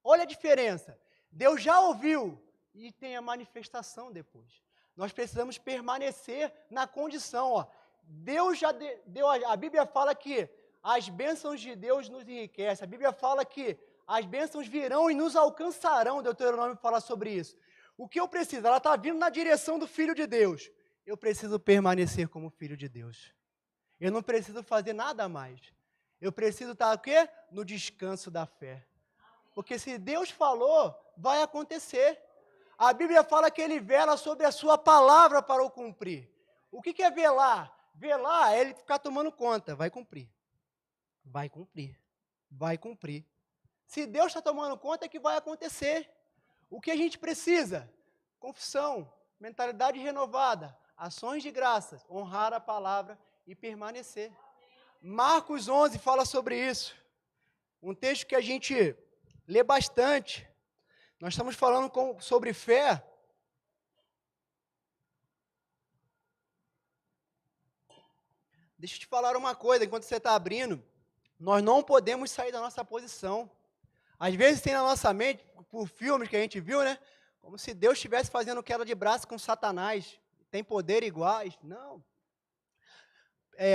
Olha a diferença. Deus já ouviu e tem a manifestação depois. Nós precisamos permanecer na condição. Ó. Deus já deu, a Bíblia fala que as bênçãos de Deus nos enriquecem. A Bíblia fala que as bênçãos virão e nos alcançarão. Deuteronômio fala sobre isso. O que eu preciso? Ela está vindo na direção do Filho de Deus. Eu preciso permanecer como Filho de Deus. Eu não preciso fazer nada mais. Eu preciso estar o quê? No descanso da fé. Porque se Deus falou, vai acontecer. A Bíblia fala que Ele vela sobre a sua palavra para o cumprir. O que é velar? Velar é Ele ficar tomando conta. Vai cumprir. Vai cumprir. Vai cumprir. Se Deus está tomando conta, é que vai acontecer. O que a gente precisa? Confissão, mentalidade renovada, ações de graças, honrar a palavra e permanecer. Marcos 11 fala sobre isso. Um texto que a gente lê bastante. Nós estamos falando sobre fé. Deixa eu te falar uma coisa, enquanto você está abrindo, nós não podemos sair da nossa posição. Às vezes tem na nossa mente, por filmes que a gente viu, né? Como se Deus estivesse fazendo queda de braço com Satanás. Tem poder iguais. Não.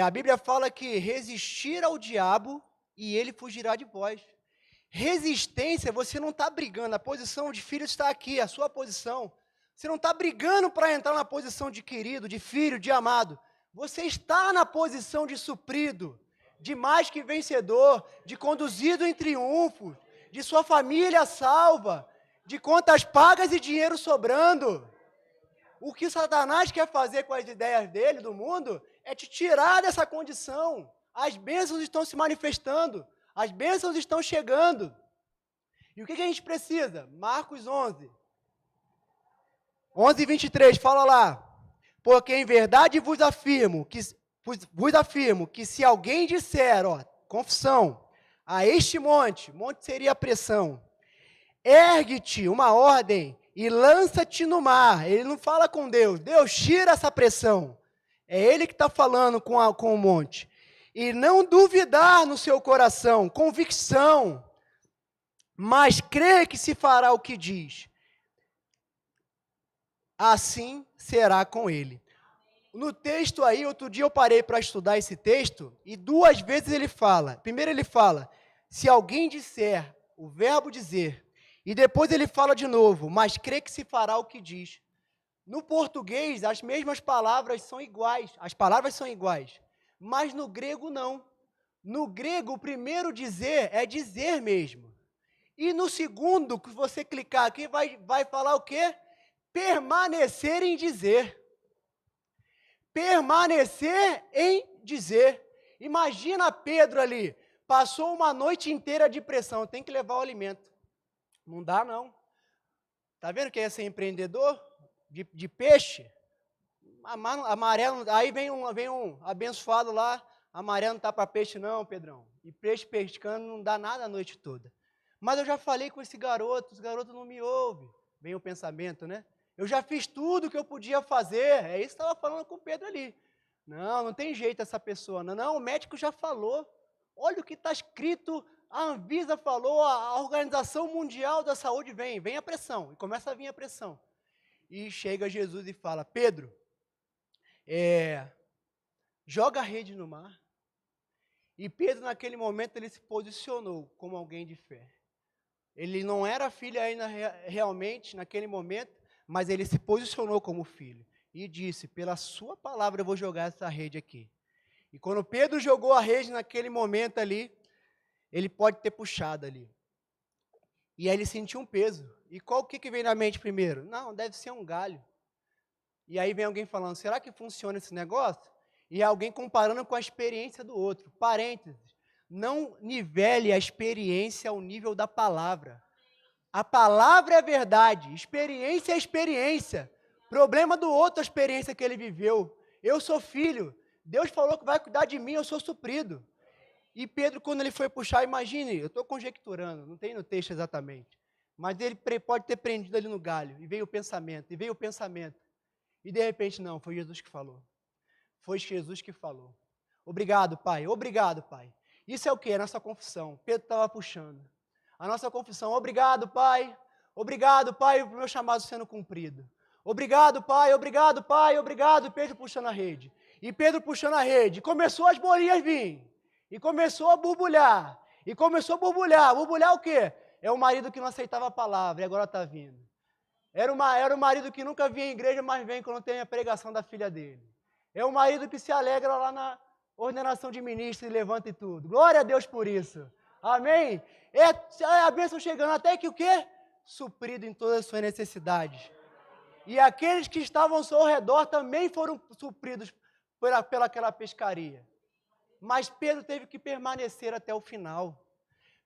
A Bíblia fala que resistir ao diabo e ele fugirá de vós. Resistência, você não está brigando. A posição de filho está aqui, a sua posição. Você não está brigando para entrar na posição de querido, de filho, de amado. Você está na posição de suprido, de mais que vencedor, de conduzido em triunfo, de sua família salva, de contas pagas e dinheiro sobrando. O que Satanás quer fazer com as ideias dele, do mundo, é te tirar dessa condição. As bênçãos estão se manifestando, as bênçãos estão chegando. E o que a gente precisa? Marcos 11. 11:23, fala lá. Porque em verdade vos afirmo que se alguém disser, confissão, a este monte seria a pressão, ergue-te, uma ordem, e lança-te no mar. Ele não fala com Deus. Deus, tira essa pressão. É Ele que está falando com o monte. E não duvidar no seu coração, convicção, mas crer que se fará o que diz. Assim será com ele. No texto aí, outro dia eu parei para estudar esse texto, e 2 vezes ele fala. Primeiro ele fala, se alguém disser, o verbo dizer, e depois ele fala de novo, mas crê que se fará o que diz. No português, as mesmas palavras são iguais, as palavras são iguais, mas no grego não. No grego, o primeiro dizer é dizer mesmo. E no segundo, que você clicar aqui, vai falar o quê? Permanecer em dizer. Permanecer em dizer. Imagina Pedro ali, passou uma noite inteira de pressão, tem que levar o alimento. Não dá, não. Está vendo que é ser empreendedor de peixe? Amarelo, aí vem um abençoado lá, amarelo não está para peixe não, Pedrão. E peixe pescando não dá nada a noite toda. Mas eu já falei com esse garoto, os garotos não me ouvem. Vem o pensamento, né? Eu já fiz tudo que eu podia fazer. É isso que estava falando com o Pedro ali. Não tem jeito essa pessoa. Não, o médico já falou. Olha o que está escrito. A Anvisa falou, a Organização Mundial da Saúde vem a pressão. E começa a vir a pressão. E chega Jesus e fala, Pedro, joga a rede no mar. E Pedro, naquele momento, ele se posicionou como alguém de fé. Ele não era filho ainda realmente, naquele momento, mas ele se posicionou como filho. E disse, pela sua palavra eu vou jogar essa rede aqui. E quando Pedro jogou a rede naquele momento ali, ele pode ter puxado ali. E aí ele sentiu um peso. E qual que vem na mente primeiro? Não, deve ser um galho. E aí vem alguém falando, será que funciona esse negócio? E alguém comparando com a experiência do outro. Parênteses, não nivele a experiência ao nível da palavra. A palavra é a verdade, experiência é experiência. Problema do outro a experiência que ele viveu. Eu sou filho, Deus falou que vai cuidar de mim, eu sou suprido. E Pedro, quando ele foi puxar, imagine, eu estou conjecturando, não tem no texto exatamente, mas ele pode ter prendido ali no galho, e veio o pensamento, e de repente, não, foi Jesus que falou. Foi Jesus que falou. Obrigado, Pai, obrigado, Pai. Isso é o que? A nossa confissão. Pedro estava puxando. A nossa confissão, obrigado, Pai, o meu chamado sendo cumprido. Obrigado, Pai, obrigado, Pai, obrigado. Pedro puxando a rede. E Pedro puxando a rede. Começou as bolinhas vir. E começou a borbulhar. Borbulhar o quê? É o marido que não aceitava a palavra e agora está vindo. Era o marido que nunca vinha em igreja, mas vem quando tem a pregação da filha dele. É o marido que se alegra lá na ordenação de ministro e levanta e tudo. Glória a Deus por isso. Amém? É a bênção chegando até que o quê? Suprido em todas as suas necessidades. E aqueles que estavam ao seu redor também foram supridos pelaquela pescaria. Mas Pedro teve que permanecer até o final.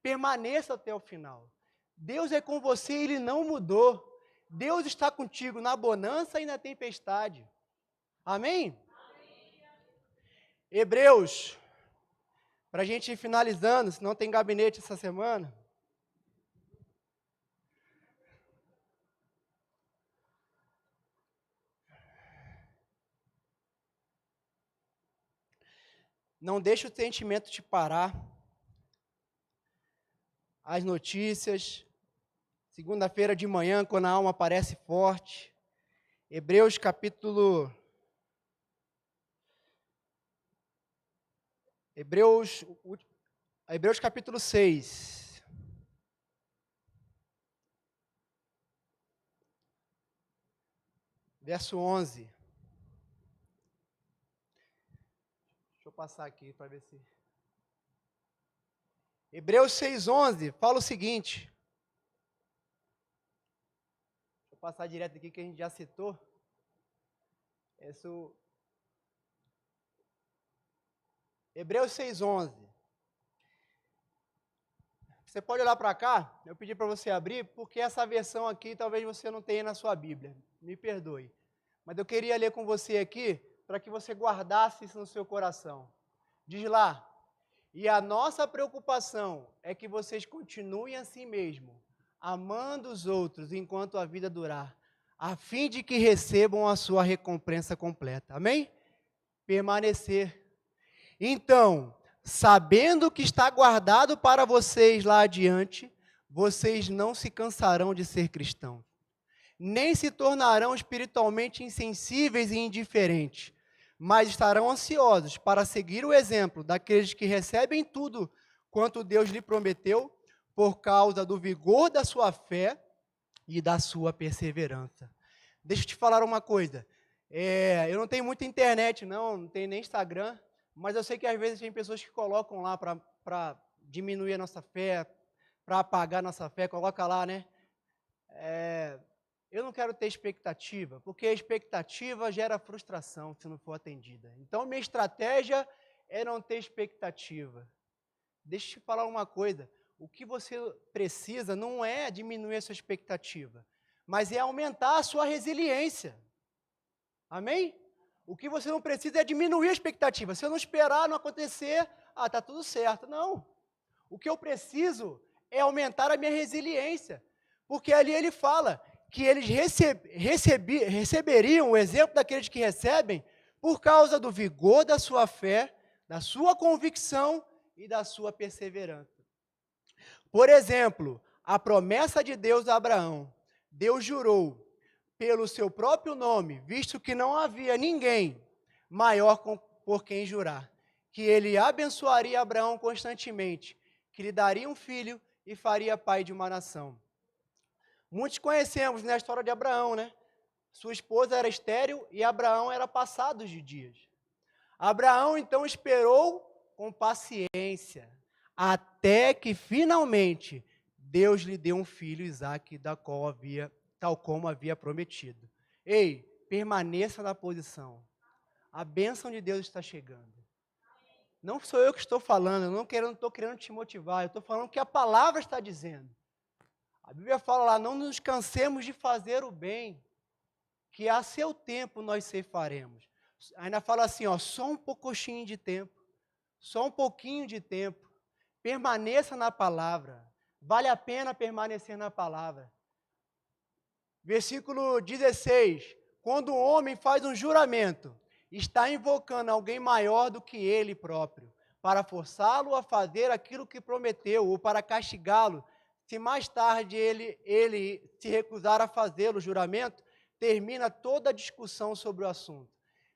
Permaneça até o final. Deus é com você e Ele não mudou. Deus está contigo na bonança e na tempestade. Amém? Hebreus, para a gente ir finalizando, se não tem gabinete essa semana. Não deixe o sentimento te parar. As notícias. Segunda-feira de manhã, quando a alma parece forte. Hebreus capítulo 6. Verso 11. Deixa eu passar aqui para ver se... Hebreus 6:11 fala o seguinte. Deixa eu passar direto aqui que a gente já citou. Hebreus 6:11. Você pode olhar para cá, eu pedi para você abrir, porque essa versão aqui talvez você não tenha na sua Bíblia, me perdoe. Mas eu queria ler com você aqui, para que você guardasse isso no seu coração. Diz lá, e a nossa preocupação é que vocês continuem assim mesmo, amando os outros enquanto a vida durar, a fim de que recebam a sua recompensa completa. Amém? Permanecer. Então, sabendo que está guardado para vocês lá adiante, vocês não se cansarão de ser cristãos, nem se tornarão espiritualmente insensíveis e indiferentes, mas estarão ansiosos para seguir o exemplo daqueles que recebem tudo quanto Deus lhe prometeu, por causa do vigor da sua fé e da sua perseverança. Deixa eu te falar uma coisa, eu não tenho muita internet, não tenho nem Instagram, mas eu sei que às vezes tem pessoas que colocam lá para diminuir a nossa fé, para apagar a nossa fé, coloca lá, né? Eu não quero ter expectativa, porque a expectativa gera frustração se não for atendida. Então, minha estratégia é não ter expectativa. Deixa eu te falar uma coisa, o que você precisa não é diminuir a sua expectativa, mas é aumentar a sua resiliência. Amém? O que você não precisa é diminuir a expectativa. Se eu não esperar, não acontecer, está tudo certo. Não. O que eu preciso é aumentar a minha resiliência. Porque ali ele fala que eles receberiam o exemplo daqueles que recebem por causa do vigor da sua fé, da sua convicção e da sua perseverança. Por exemplo, a promessa de Deus a Abraão. Deus jurou pelo seu próprio nome, visto que não havia ninguém maior por quem jurar, que ele abençoaria Abraão constantemente, que lhe daria um filho e faria pai de uma nação. Muitos conhecemos, né, a história de Abraão, né? Sua esposa era estéril e Abraão era passado de dias. Abraão, então, esperou com paciência, até que finalmente Deus lhe deu um filho, Isaque, tal como havia prometido. Ei, permaneça na posição. A bênção de Deus está chegando. Não sou eu que estou falando, eu não estou querendo te motivar, eu estou falando o que a palavra está dizendo. A Bíblia fala lá, não nos cansemos de fazer o bem, que a seu tempo nós ceifaremos. Ainda fala assim, ó, só um pouquinho de tempo, só um pouquinho de tempo. Permaneça na palavra. Vale a pena permanecer na palavra. Versículo 16. Quando o homem faz um juramento, está invocando alguém maior do que ele próprio, para forçá-lo a fazer aquilo que prometeu, ou para castigá-lo. Se mais tarde ele se recusar a fazê-lo, o juramento, termina toda a discussão sobre o assunto.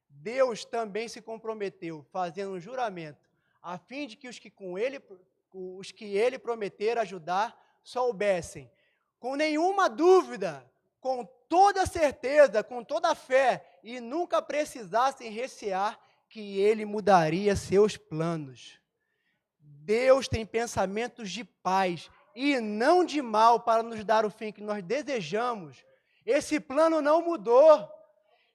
Deus também se comprometeu, fazendo um juramento, a fim de que os que ele prometer ajudar soubessem, com nenhuma dúvida, com toda certeza, com toda fé, e nunca precisassem recear que ele mudaria seus planos. Deus tem pensamentos de paz e não de mal para nos dar o fim que nós desejamos. Esse plano não mudou.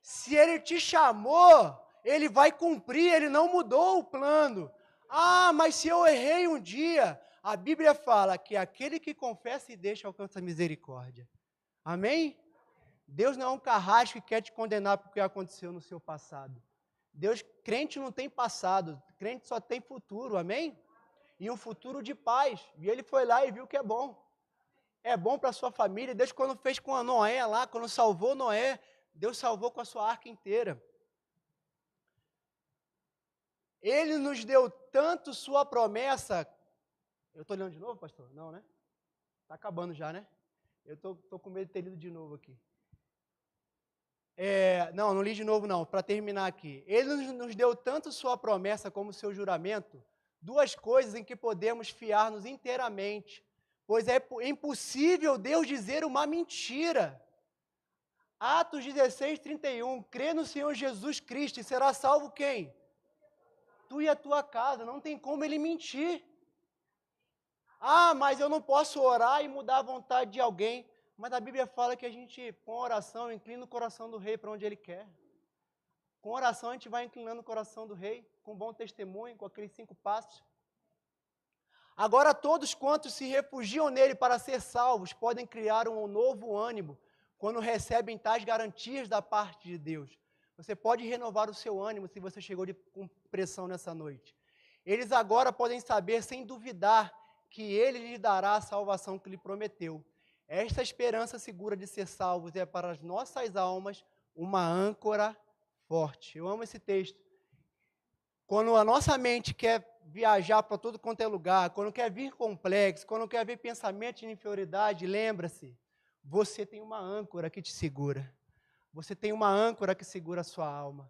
Se ele te chamou, ele vai cumprir, ele não mudou o plano. Ah, mas se eu errei um dia, a Bíblia fala que aquele que confessa e deixa alcança misericórdia. Amém? Deus não é um carrasco que quer te condenar por que aconteceu no seu passado. Crente não tem passado, crente só tem futuro, amém? E um futuro de paz. E ele foi lá e viu que é bom. É bom para a sua família. Deus, quando fez com a Noé lá, quando salvou Noé, Deus salvou com a sua arca inteira. Ele nos deu tanto sua promessa. Eu estou lendo de novo, pastor? Não, né? Está acabando já, né? Eu estou com medo de ter lido de novo aqui. Não li de novo não, para terminar aqui. Ele nos deu tanto sua promessa como seu juramento, duas coisas em que podemos fiar-nos inteiramente, pois é impossível Deus dizer uma mentira. Atos 16, 31, crê no Senhor Jesus Cristo e será salvo quem? Tu e a tua casa, não tem como ele mentir. Ah, mas eu não posso orar e mudar a vontade de alguém. Mas a Bíblia fala que a gente, com oração, inclina o coração do rei para onde ele quer. Com oração a gente vai inclinando o coração do rei, com bom testemunho, com aqueles 5 passos. Agora todos quantos se refugiam nele para ser salvos, podem criar um novo ânimo, quando recebem tais garantias da parte de Deus. Você pode renovar o seu ânimo se você chegou com pressão nessa noite. Eles agora podem saber, sem duvidar, que ele lhes dará a salvação que lhe prometeu. Esta esperança segura de ser salvos é para as nossas almas uma âncora forte. Eu amo esse texto. Quando a nossa mente quer viajar para todo quanto é lugar, quando quer vir complexo, quando quer vir pensamento de inferioridade, lembra-se, você tem uma âncora que te segura. Você tem uma âncora que segura a sua alma.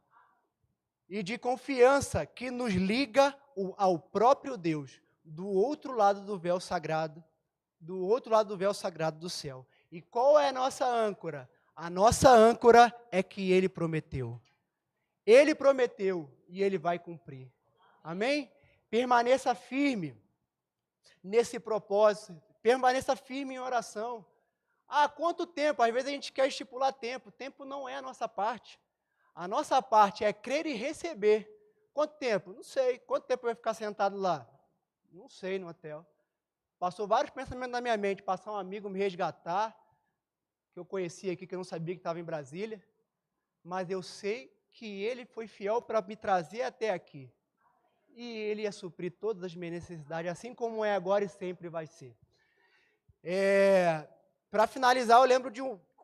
E de confiança que nos liga ao próprio Deus, do outro lado do véu sagrado, do céu. E qual é a nossa âncora? A nossa âncora é que Ele prometeu. Ele prometeu e Ele vai cumprir. Amém? Permaneça firme nesse propósito. Permaneça firme em oração. Ah, quanto tempo? Às vezes a gente quer estipular tempo. Tempo não é a nossa parte. A nossa parte é crer e receber. Quanto tempo? Não sei. Quanto tempo vai ficar sentado lá? Não sei, no hotel. Passou vários pensamentos na minha mente. Passar um amigo me resgatar, que eu conhecia aqui, que eu não sabia que estava em Brasília. Mas eu sei que ele foi fiel para me trazer até aqui. E ele ia suprir todas as minhas necessidades, assim como é agora e sempre vai ser. Para finalizar, eu lembro de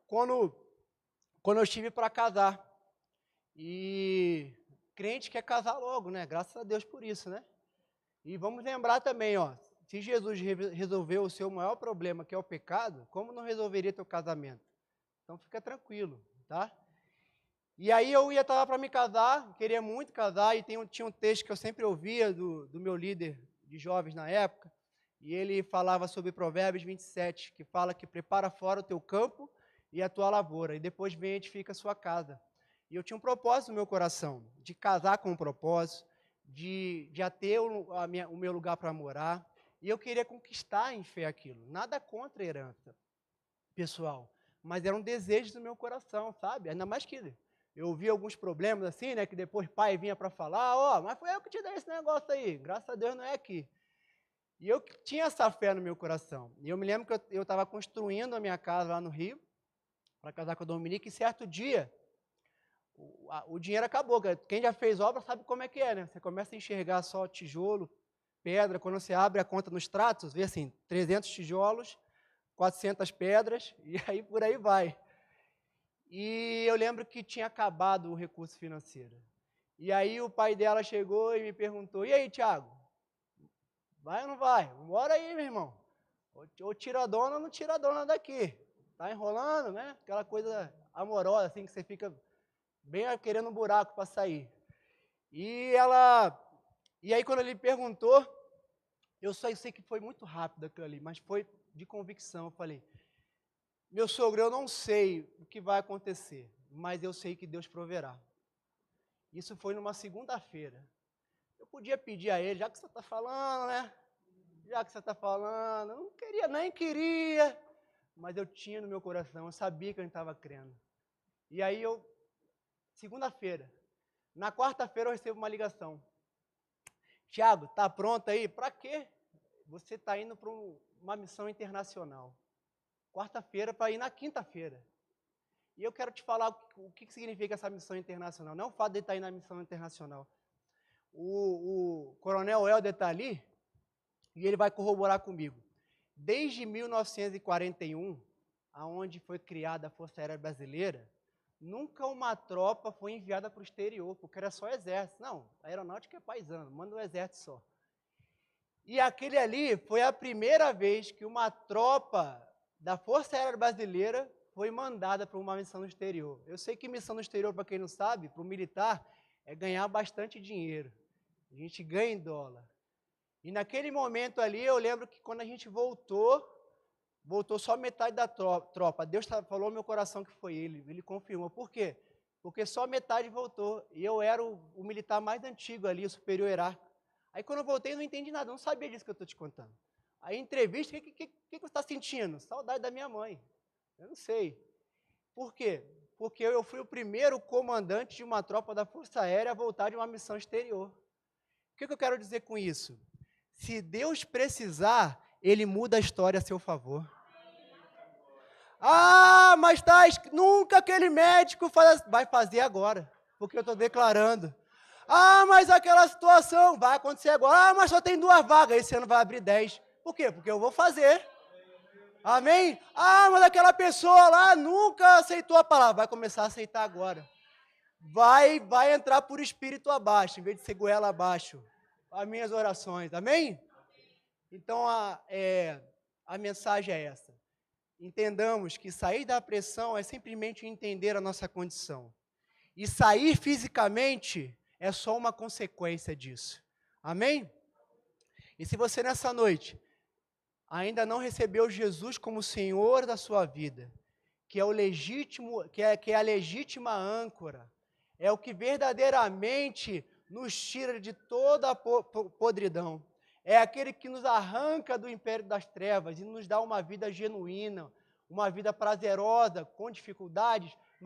quando eu estive para casar. E crente quer casar logo, né? Graças a Deus por isso, né? E vamos lembrar também, ó, se Jesus resolveu o seu maior problema, que é o pecado, como não resolveria teu casamento? Então fica tranquilo, tá? E aí eu estava para me casar, queria muito casar, e tinha um texto que eu sempre ouvia do meu líder de jovens na época, e ele falava sobre Provérbios 27, que fala que prepara fora o teu campo e a tua lavoura, e depois vem e edifica a sua casa. E eu tinha um propósito no meu coração, de casar com um propósito, de ter o meu lugar para morar. E eu queria conquistar em fé aquilo. Nada contra a herança, pessoal. Mas era um desejo do meu coração, sabe? Ainda mais que eu vi alguns problemas assim, né? Que depois pai vinha para falar, ó, mas foi eu que te dei esse negócio aí. Graças a Deus não é aqui. E eu tinha essa fé no meu coração. E eu me lembro que eu estava construindo a minha casa lá no Rio, para casar com a Dominique, e certo dia, o dinheiro acabou. Quem já fez obra sabe como é que é, né? Você começa a enxergar só tijolo, pedra, quando você abre a conta nos tratos, vê assim, 300 tijolos, 400 pedras, e aí por aí vai. E eu lembro que tinha acabado o recurso financeiro. E aí o pai dela chegou e me perguntou, e aí, Tiago, vai ou não vai? Bora aí, meu irmão. Ou tira a dona ou não tira a dona daqui. Tá enrolando, né? Aquela coisa amorosa, assim, que você fica bem querendo um buraco para sair. E aí quando ele perguntou, eu só sei que foi muito rápido aquilo ali, mas foi de convicção. Eu falei, meu sogro, eu não sei o que vai acontecer, mas eu sei que Deus proverá. Isso foi numa segunda-feira. Eu podia pedir a ele, já que você está falando, né? Já que você está falando, eu não queria, nem queria, mas eu tinha no meu coração, eu sabia que eu estava crendo. E aí segunda-feira, na quarta-feira eu recebo uma ligação. Tiago, tá pronto aí? Para quê? Você está indo para uma missão internacional. Quarta-feira para ir na quinta-feira. E eu quero te falar o que significa essa missão internacional. Não é o fato de estar indo na missão internacional. O coronel Helder está ali e ele vai corroborar comigo. Desde 1941, aonde foi criada a Força Aérea Brasileira, nunca uma tropa foi enviada para o exterior, porque era só exército. Não, a aeronáutica é paisana, manda um exército só. E aquele ali foi a primeira vez que uma tropa da Força Aérea Brasileira foi mandada para uma missão no exterior. Eu sei que missão no exterior, para quem não sabe, para o militar, é ganhar bastante dinheiro. A gente ganha em dólar. E naquele momento ali, eu lembro que quando a gente voltou só metade da tropa. Deus falou no meu coração que foi ele confirmou. Por quê? Porque só metade voltou. E eu era o militar mais antigo ali, o superior hierárquico. Aí quando eu voltei, eu não entendi nada, eu não sabia disso que eu estou te contando. Aí entrevista, o que você está sentindo? Saudade da minha mãe. Eu não sei. Por quê? Porque eu fui o primeiro comandante de uma tropa da Força Aérea a voltar de uma missão exterior. O que eu quero dizer com isso? Se Deus precisar, Ele muda a história a seu favor. Ah, mas nunca aquele médico vai fazer agora, porque eu estou declarando. Ah, mas aquela situação vai acontecer agora. Ah, mas só tem 2 vagas, esse ano vai abrir 10. Por quê? Porque eu vou fazer. Amém? Ah, mas aquela pessoa lá nunca aceitou a palavra, vai começar a aceitar agora. Vai entrar por espírito abaixo, em vez de ser goela abaixo. As minhas orações, amém? Então a mensagem é essa. Entendamos que sair da pressão é simplesmente entender a nossa condição. E sair fisicamente é só uma consequência disso. Amém? E se você nessa noite ainda não recebeu Jesus como Senhor da sua vida, que é o legítimo, que é a legítima âncora, é o que verdadeiramente nos tira de toda a podridão. É aquele que nos arranca do império das trevas e nos dá uma vida genuína, uma vida prazerosa, com dificuldades, mas